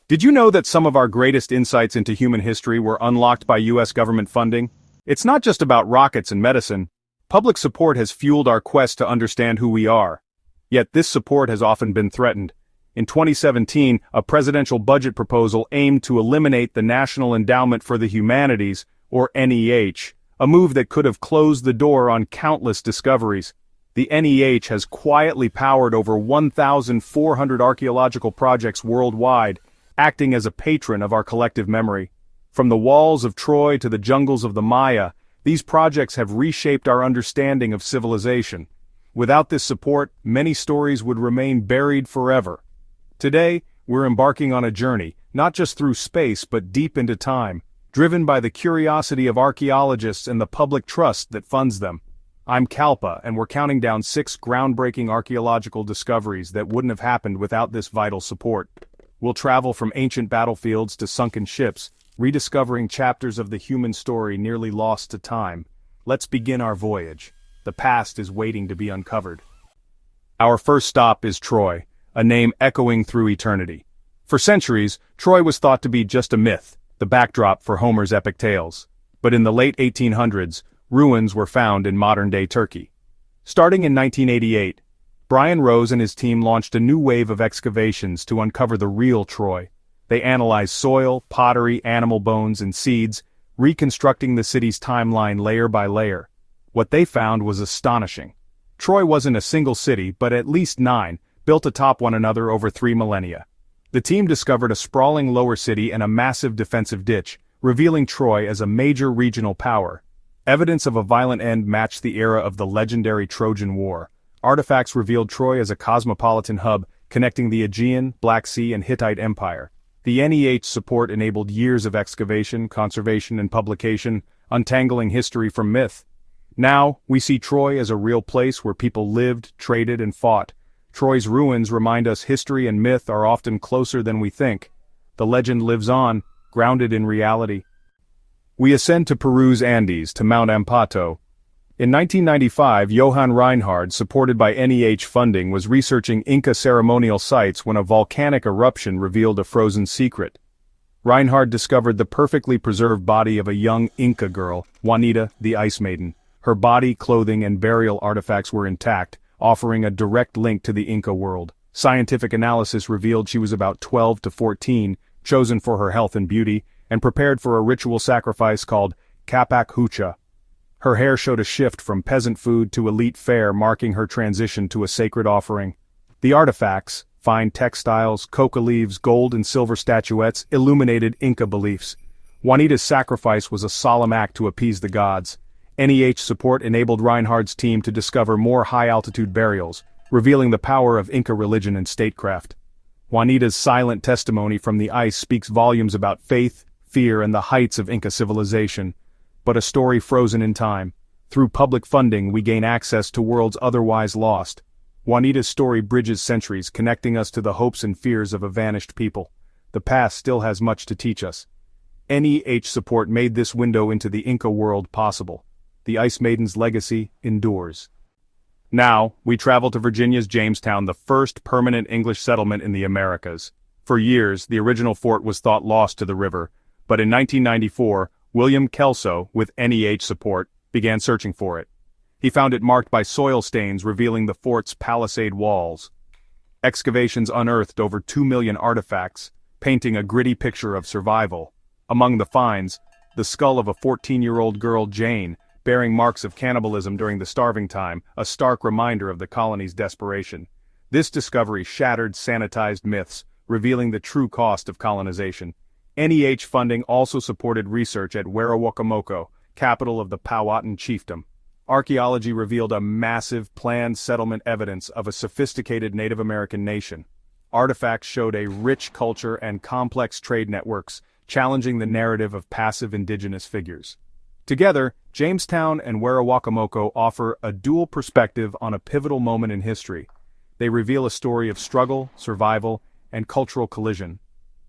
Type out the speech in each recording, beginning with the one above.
Did you know that some of our greatest insights into human history were unlocked by US government funding? It's not just about rockets and medicine. Public support has fueled our quest to understand who we are. Yet this support has often been threatened. In 2017, a presidential budget proposal aimed to eliminate the National Endowment for the Humanities, or NEH, a move that could have closed the door on countless discoveries. The NEH has quietly powered over 1,400 archaeological projects worldwide, acting as a patron of our collective memory. From the walls of Troy to the jungles of the Maya, these projects have reshaped our understanding of civilization. Without this support, many stories would remain buried forever. Today, we're embarking on a journey, not just through space but deep into time, driven by the curiosity of archaeologists and the public trust that funds them. I'm Kalpa, and we're counting down 6 groundbreaking archaeological discoveries that wouldn't have happened without this vital support. We'll travel from ancient battlefields to sunken ships, rediscovering chapters of the human story nearly lost to time. Let's begin our voyage. The past is waiting to be uncovered. Our first stop is Troy, a name echoing through eternity. For centuries, Troy was thought to be just a myth, the backdrop for Homer's epic tales. But in the late 1800s, ruins were found in modern-day Turkey. Starting in 1988, Brian Rose and his team launched a new wave of excavations to uncover the real Troy. They analyzed soil, pottery, animal bones, and seeds, reconstructing the city's timeline layer by layer. What they found was astonishing. Troy wasn't a single city, but at least 9, built atop one another over 3 millennia. The team discovered a sprawling lower city and a massive defensive ditch, revealing Troy as a major regional power. Evidence of a violent end matched the era of the legendary Trojan War. Artifacts revealed Troy as a cosmopolitan hub, connecting the Aegean, Black Sea, and Hittite Empire. The NEH support enabled years of excavation, conservation, and publication, untangling history from myth. Now, we see Troy as a real place where people lived, traded, and fought. Troy's ruins remind us history and myth are often closer than we think. The legend lives on, grounded in reality. We ascend to Peru's Andes, to Mount Ampato. In 1995, Johann Reinhard, supported by NEH funding, was researching Inca ceremonial sites when a volcanic eruption revealed a frozen secret. Reinhard discovered the perfectly preserved body of a young Inca girl, Juanita, the Ice Maiden. Her body, clothing, and burial artifacts were intact, offering a direct link to the Inca world. Scientific analysis revealed she was about 12 to 14, chosen for her health and beauty, and prepared for a ritual sacrifice called Kapak Hucha. Her hair showed a shift from peasant food to elite fare, marking her transition to a sacred offering. The artifacts, fine textiles, coca leaves, gold and silver statuettes, illuminated Inca beliefs. Juanita's sacrifice was a solemn act to appease the gods. NEH support enabled Reinhard's team to discover more high-altitude burials, revealing the power of Inca religion and statecraft. Juanita's silent testimony from the ice speaks volumes about faith, fear, and the heights of Inca civilization. But a story frozen in time. Through public funding, we gain access to worlds otherwise lost. Juanita's story bridges centuries, connecting us to the hopes and fears of a vanished people. The past still has much to teach us. NEH support made this window into the Inca world possible. The Ice Maiden's legacy endures. Now, we travel to Virginia's Jamestown, the first permanent English settlement in the Americas. For years, the original fort was thought lost to the river, but in 1994, William Kelso, with NEH support, began searching for it. He found it marked by soil stains revealing the fort's palisade walls. Excavations unearthed over 2 million artifacts, painting a gritty picture of survival. Among the finds, the skull of a 14-year-old girl, Jane, bearing marks of cannibalism during the starving time, a stark reminder of the colony's desperation. This discovery shattered sanitized myths, revealing the true cost of colonization. NEH funding also supported research at Werowocomoco, capital of the Powhatan chiefdom. Archaeology revealed a massive planned settlement evidence of a sophisticated Native American nation. Artifacts showed a rich culture and complex trade networks, challenging the narrative of passive indigenous figures. Together, Jamestown and Werowocomoco offer a dual perspective on a pivotal moment in history. They reveal a story of struggle, survival, and cultural collision.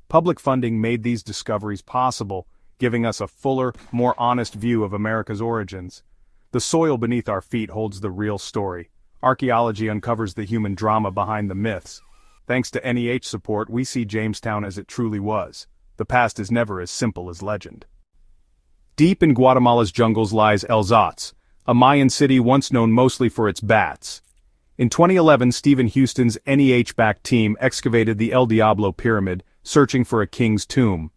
Public funding made these discoveries possible, giving us a fuller, more honest view of America's origins. The soil beneath our feet holds the real story. Archaeology uncovers the human drama behind the myths. Thanks to NEH support, we see Jamestown as it truly was. The past is never as simple as legend. Deep in Guatemala's jungles lies El Zotz, a Mayan city once known mostly for its bats. In 2011, Stephen Houston's NEH-backed team excavated the El Diablo Pyramid, searching for a king's tomb.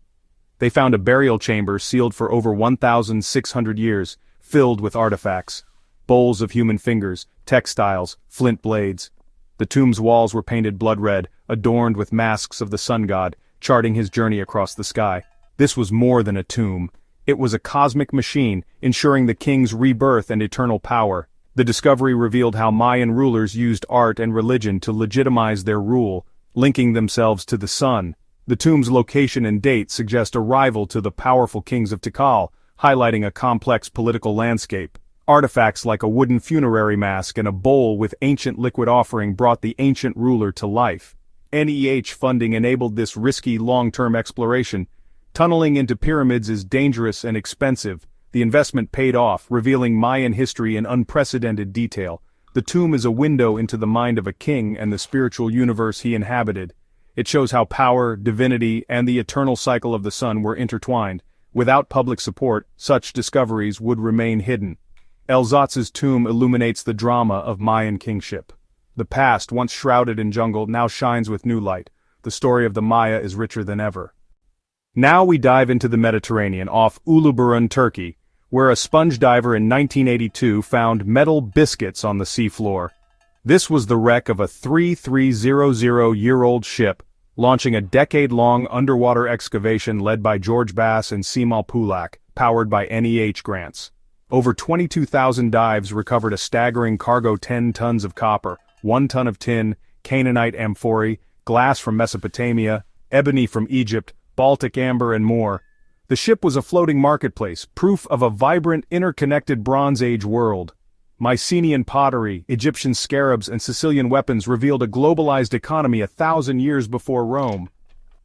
They found a burial chamber sealed for over 1,600 years, filled with artifacts. Bowls of human fingers, textiles, flint blades. The tomb's walls were painted blood red, adorned with masks of the sun god, charting his journey across the sky. This was more than a tomb. It was a cosmic machine, ensuring the king's rebirth and eternal power. The discovery revealed how Mayan rulers used art and religion to legitimize their rule, linking themselves to the sun. The tomb's location and date suggest a rival to the powerful kings of Tikal, highlighting a complex political landscape. Artifacts like a wooden funerary mask and a bowl with ancient liquid offering brought the ancient ruler to life. NEH funding enabled this risky long-term exploration. Tunneling into pyramids is dangerous and expensive. The investment paid off, revealing Mayan history in unprecedented detail. The tomb is a window into the mind of a king and the spiritual universe he inhabited. It shows how power, divinity, and the eternal cycle of the sun were intertwined. Without public support, such discoveries would remain hidden. El Zotz's tomb illuminates the drama of Mayan kingship. The past, once shrouded in jungle, now shines with new light. The story of the Maya is richer than ever. Now we dive into the Mediterranean off Uluburun, Turkey, where a sponge diver in 1982 found metal biscuits on the seafloor. This was the wreck of a 3,300-year-old ship, launching a decade-long underwater excavation led by George Bass and Seamal Pulak, powered by NEH grants. Over 22,000 dives recovered a staggering cargo: 10 tons of copper, 1 ton of tin, Canaanite amphorae, glass from Mesopotamia, ebony from Egypt, Baltic amber and more. The ship was a floating marketplace, proof of a vibrant, interconnected Bronze Age world. Mycenaean pottery, Egyptian scarabs and Sicilian weapons revealed a globalized economy 1,000 years before Rome.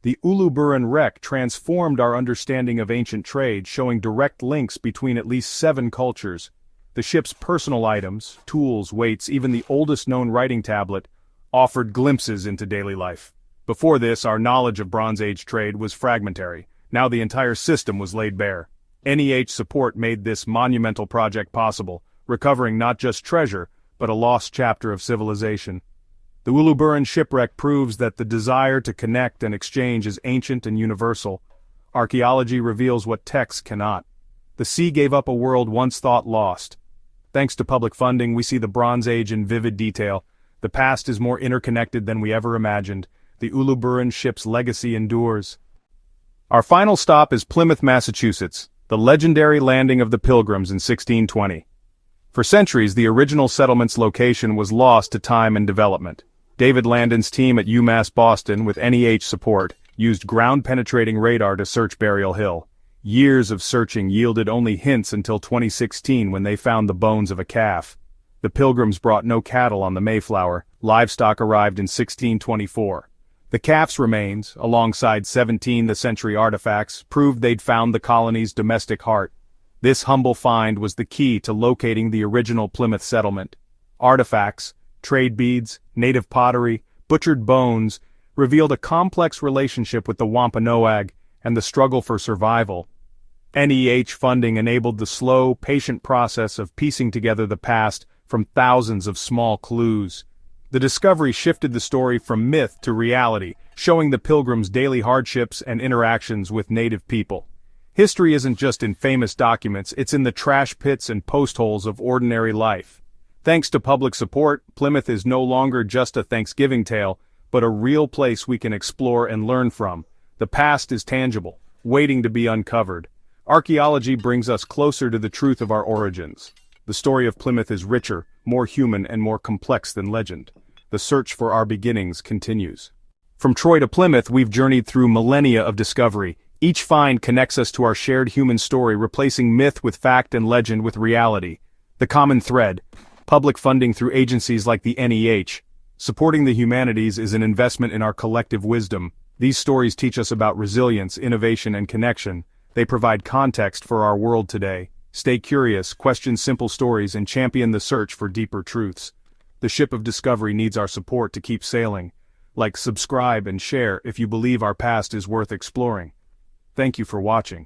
The Uluburun wreck transformed our understanding of ancient trade, showing direct links between at least 7 cultures. The ship's personal items, tools, weights, even the oldest known writing tablet, offered glimpses into daily life. Before this, our knowledge of Bronze Age trade was fragmentary. Now the entire system was laid bare. NEH support made this monumental project possible, recovering not just treasure, but a lost chapter of civilization. The Uluburun shipwreck proves that the desire to connect and exchange is ancient and universal. Archaeology reveals what texts cannot. The sea gave up a world once thought lost. Thanks to public funding, we see the Bronze Age in vivid detail. The past is more interconnected than we ever imagined. The Uluburun ship's legacy endures. Our final stop is Plymouth, Massachusetts, the legendary landing of the Pilgrims in 1620. For centuries, the original settlement's location was lost to time and development. David Landon's team at UMass Boston, with NEH support, used ground-penetrating radar to search Burial Hill. Years of searching yielded only hints until 2016 when they found the bones of a calf. The Pilgrims brought no cattle on the Mayflower. Livestock arrived in 1624. The calf's remains, alongside 17th-century artifacts, proved they'd found the colony's domestic heart. This humble find was the key to locating the original Plymouth settlement. Artifacts, trade beads, native pottery, butchered bones, revealed a complex relationship with the Wampanoag and the struggle for survival. NEH funding enabled the slow, patient process of piecing together the past from thousands of small clues. The discovery shifted the story from myth to reality, showing the Pilgrims' daily hardships and interactions with native people. History isn't just in famous documents, it's in the trash pits and post holes of ordinary life. Thanks to public support, Plymouth is no longer just a Thanksgiving tale, but a real place we can explore and learn from. The past is tangible, waiting to be uncovered. Archaeology brings us closer to the truth of our origins. The story of Plymouth is richer, more human, and more complex than legend. The search for our beginnings continues. From Troy to Plymouth, we've journeyed through millennia of discovery. Each find connects us to our shared human story, replacing myth with fact and legend with reality. The common thread: public funding through agencies like the NEH. Supporting the humanities is an investment in our collective wisdom. These stories teach us about resilience, innovation, and connection. They provide context for our world today. Stay curious, question simple stories, and champion the search for deeper truths. The ship of discovery needs our support to keep sailing. Like, subscribe and share if you believe our past is worth exploring. Thank you for watching.